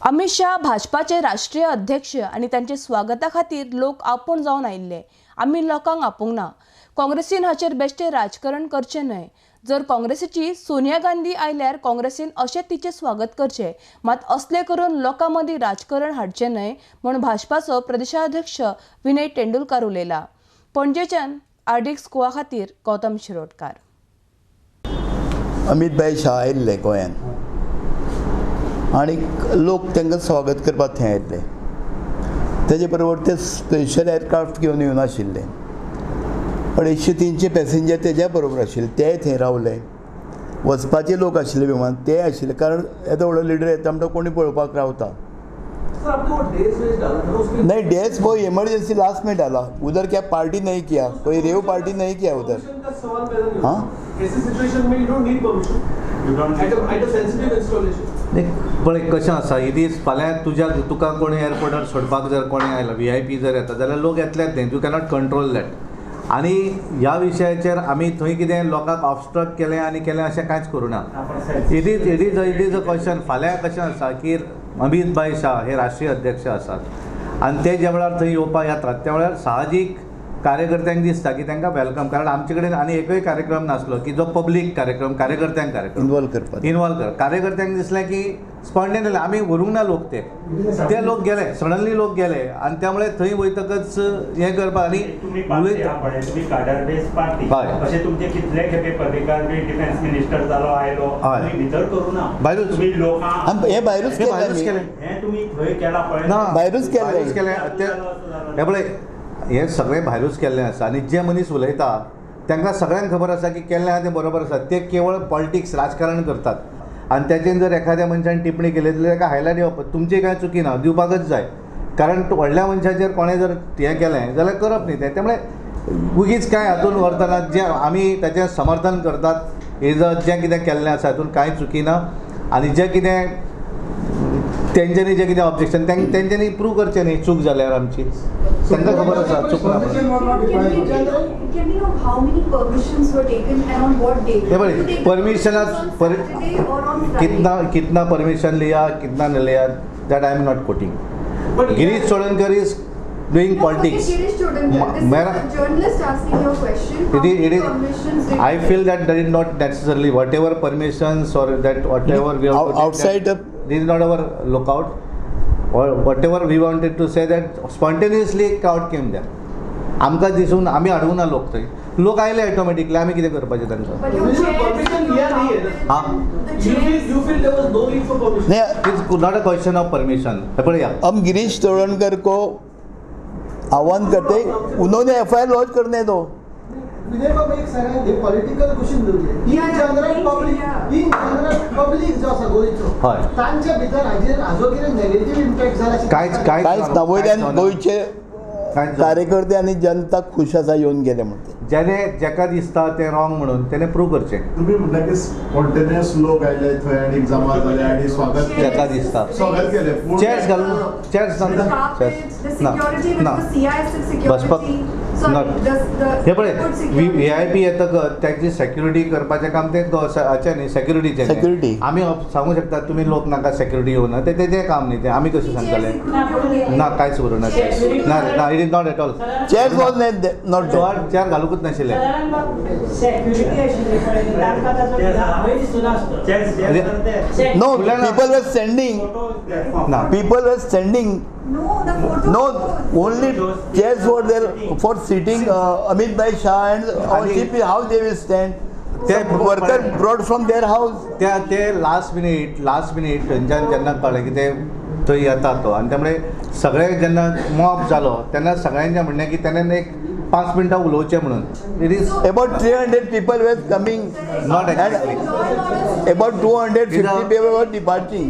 अमित शाह भाजपाचे राष्ट्रीय अध्यक्ष आणि त्यांचे स्वागता खातीर लोक आपूण जावन आयिल्ले. आमी लोकांक आपोवंक ना. काँग्रेसीन हाचेर बेश्टे राजकारण करचें न्हय. जर काँग्रेसीची सोनिया गांधी आयल्यार काँग्रेसीन अशें तिचें स्वागत करचें, मात असले करून लोकां मदीं राजकारण हाडचें न्हय म्हूण भाजपाचो प्रदेशाध्यक्ष विनय तेंडुलकार उलयला. पणजेच्यान आर्डिक स्कोआ खातीर गौतम शिरोडकार. अमित भाई शाह आयिल्ले गोंयांत आनी लोक तांकां स्वागत करपाक थंय आयिल्ले. तेजे बरोबर ते स्पेशल एअरक्राफ्ट घेवन येवन आशिल्ले. 250-300 पॅसेंजर तेज्या बरोबर आशिल्ले. ते थंय रावले. वचपाचे लोक आशिल्ले विमान ते आशिल्ले, कारण येदो व्हडलो लिडर येता म्हणटा कोणी पळोवपाक रावता. नहीं, डेज वो इमरजेंसी लास्ट में डाला. उधर क्या पार्टी नहीं किया, कोई रेव पार्टी नहीं किया उधर. हाँ, पण कशें आसा ही दीस फाल्यां तुका कोणी एअरपोर्टार सोडपाक जर कोणी आयला VIP जर येता जाल्यार लोक येतलेच न्ही. You cannot control that. आनी ह्या विशयाचेर आमी थंय कितें लोकांक ऑब्स्ट्रक्ट केलें आनी केलें अशें कांयच करूं ना. It is a question. फाल्यां कशें आसा की अमित भाई शाह हे राष्ट्रीय अध्यक्ष आसात आनी ते ज्या वेळार थंय येवपाक येतात त्या वेळार साहजीक कार्यकर्त्यांक दिसता की तांकां वेलकम, कारण आमचे कडेन आनी एकूय कार्यक्रम नासलो की जो पब्लीक कार्यक्रम कार्यकर्त्यांक इन्वॉल्व करपाक कार्यकर्त्यांक दिसलें की स्पॉन्टेनियस आमी व्हरूंक ना लोक ते लोक गेले, सडनली लोक गेले आनी त्यामुळे थंय वयतकच हें करपाक आनी अशें तुमचे कितले खेपे पत्रकार बी डिफेन्स मिनिस्टर जालो आयलो भितर करूं ना. तुम्ही लोकांक हे भायरूच केलें. हे तुम्ही थंय केला पळय ना, भायरूच केलें. हे पळय हे सगळें भायरूच केल्लें आसा आनी जे मनीस उलयता तांकां सगळ्यांक खबर आसा की केल्लें आहा तें बरोबर आसा. ते केवळ पॉलिटिक्स राजकारण करतात आनी तेचेर जर एखाद्या मनशान टिप्पणी केली जाल्यार ताका हायलायट येवप तुमची कांय चुकी ना, दिवपाकच जाय. कारण व्हडल्या मनशाचेर कोणें जर हें केलें जाल्यार करप न्ही तें. त्यामुळे उगीच कांय हातून व्हरतना जें आमी ताचें समर्थन करतात जें कितें केल्लें आसा हातून कांय चुकी ना. आनी जें कितें तेंच्यांनी जें कितें ऑब्जेक्शन तेंच्यांनी प्रूव करचें न्ही चूक जाल्यार आमची. तांकां खबर आसा चूक ना. हे पळय कितना परमिशन लिया कितना न लिया that I am not coating. Girish Chodankar is doing politics. I feel that that is not necessarily whatever permissions or that whatever we have outside of this is not our lookout or whatever we wanted to say that spontaneously crowd came there. आमकां दिसून आमी हाडूंक ना लोक थंय. लोक आयले automatically आमी कितें करपाचें तांकां. It's not a question of permission. पळया हम गिरीश चोडणकर को आह्वान करते उन्होंने FIR लॉन्च करने दो. विनय बाबा एक सांगा, हे पॉलिटिकल क्वेश्चन दवरले इन जनरल पब्लिक जो आसा गोंयचो तांच्या भितर हाजो कितें नेगेटिव्ह इम्पॅक्ट जाला कांयच ना. वयल्यान गोंयचे कार्यकर्ते आनी जनता खुश आसा येवन गेले म्हणते. जेका दिसता तें रॉंग म्हणून तेणें प्रूव करचें. तुम्ही म्हणटा की स्पॉन्टेनियस लोक आयले थंय आनी जमा जाले आनी स्वागत जेका दिसता स्वागत केलें. चेअर्स घालून चेअर्स ना बसपाक हे पळय VIP येतकच त्याची सेक्युरिटी करपाचें काम तें हाचें न्ही, सेक्युरिटीचें. आमी सांगूंक शकता तुमी लोक नाका सेक्युरिटी येवना, तें तेजें काम न्ही तें. आमी कशें सांगतलें ना कांयच करूं ना. ना it is not at all. Chairs was not chair घालूंकूच नाशिल्ले. No, people were standing. No. People were standing. No, only chairs were there for sitting. Amit Bhai Shah and our CP, how they will stand? The worker brought from their house. ते last minute जेन्ना कळ्ळें की ते थंय येता तो आनी त्यामुळे सगळे जेन्ना मॉब जालो तेन्ना सगळ्यांचें म्हणणें की तेणें एक 5 मिनटां उलोवचें म्हणून. It is About 300 people were coming. Not exactly. And about 250 people were departing.